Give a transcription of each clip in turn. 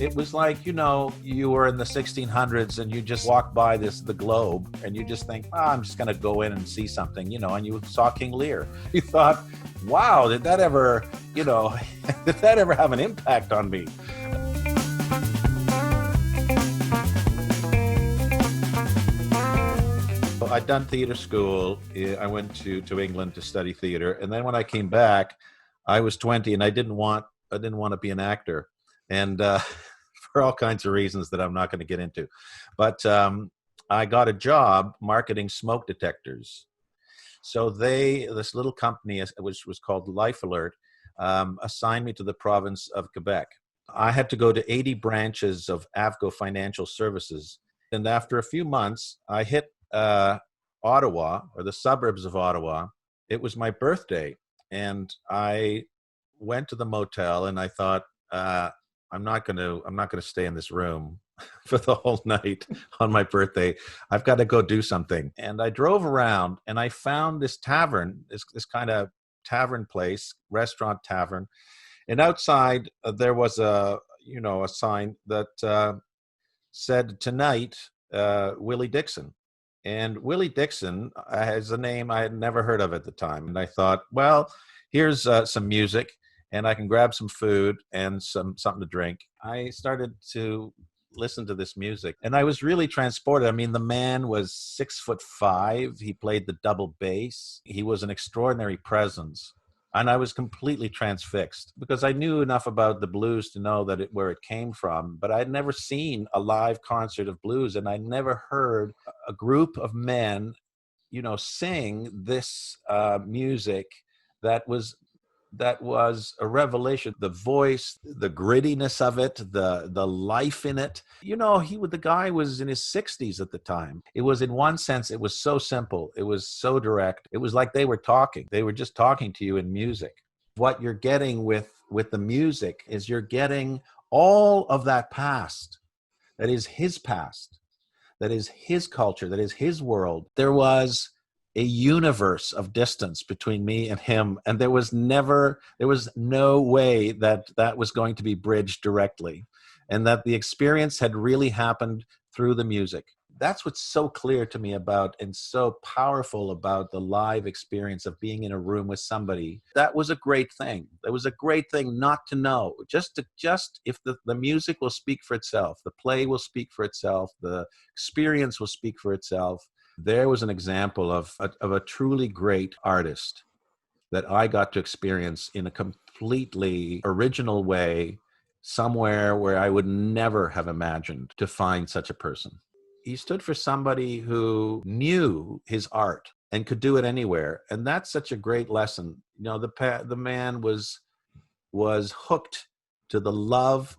It was like, you were in the 1600s and you just walk by the globe and you just think, I'm just going to go in and see something, and you saw King Lear. You thought, wow, did that ever, did that ever have an impact on me? I'd done theater school. I went to England to study theater. And then when I came back, I was 20 and I didn't want to be an actor. And for all kinds of reasons that I'm not going to get into. But I got a job marketing smoke detectors. So this little company, which was called Life Alert, assigned me to the province of Quebec. I had to go to 80 branches of Avco Financial Services. And after a few months, I hit Ottawa, or the suburbs of Ottawa. It was my birthday. And I went to the motel and I thought, I'm not going to stay in this room for the whole night on my birthday. I've got to go do something. And I drove around and I found this tavern, this kind of tavern place, restaurant tavern. And outside there was a sign that said tonight, Willie Dixon. And Willie Dixon is a name I had never heard of at the time. And I thought, well, here's some music and I can grab some food and something to drink. I started to listen to this music and I was really transported. I mean, the man was 6'5". He played the double bass. He was an extraordinary presence. And I was completely transfixed because I knew enough about the blues to know where it came from, but I'd never seen a live concert of blues and I never heard a group of men, sing this music that was a revelation. The voice, the grittiness of it, the life in it. The guy was in his 60s at the time. It was, in one sense, it was so simple. It was so direct. It was like they were talking. They were just talking to you in music. What you're getting with the music is you're getting all of that past. That is his past. That is his culture. That is his world. There was a universe of distance between me and him. And there was no way that was going to be bridged directly. And that the experience had really happened through the music. That's what's so clear to me about and so powerful about the live experience of being in a room with somebody. That was a great thing. That was a great thing not to know. Just if the music will speak for itself, the play will speak for itself, the experience will speak for itself. There was an example of a truly great artist that I got to experience in a completely original way, somewhere where I would never have imagined to find such a person. He stood for somebody who knew his art and could do it anywhere. And that's such a great lesson. The man was hooked to the love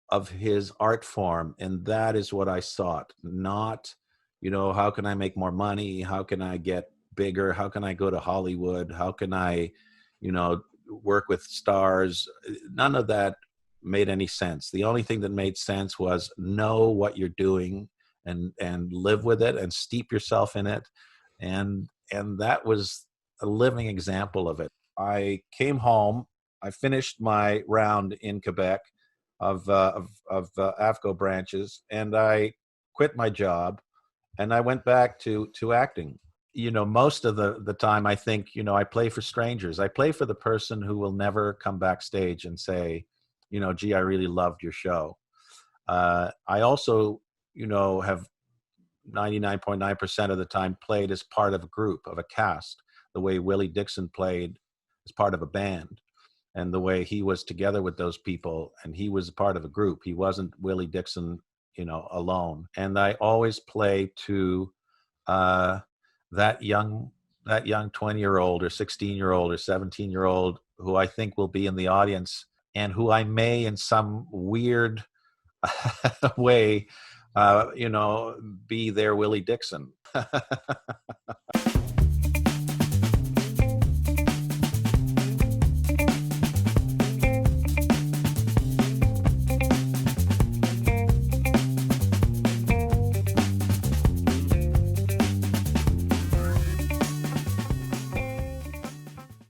of his art form. And that is what I sought, not how can I make more money? How can I get bigger? How can I go to Hollywood? How can I, work with stars? None of that made any sense. The only thing that made sense was know what you're doing and live with it and steep yourself in it. And that was a living example of it. I came home. I finished my round in Quebec of AFCO branches, and I quit my job. And I went back to acting. Most of the time I think, I play for strangers. I play for the person who will never come backstage and say, gee, I really loved your show. I also, have 99.9% of the time played as part of a group, of a cast, the way Willie Dixon played as part of a band, and the way he was together with those people, and he was a part of a group. He wasn't Willie Dixon alone. And I always play to that young 20-year-old or 16-year-old or 17-year-old who I think will be in the audience and who I may in some weird way, be their Willie Dixon.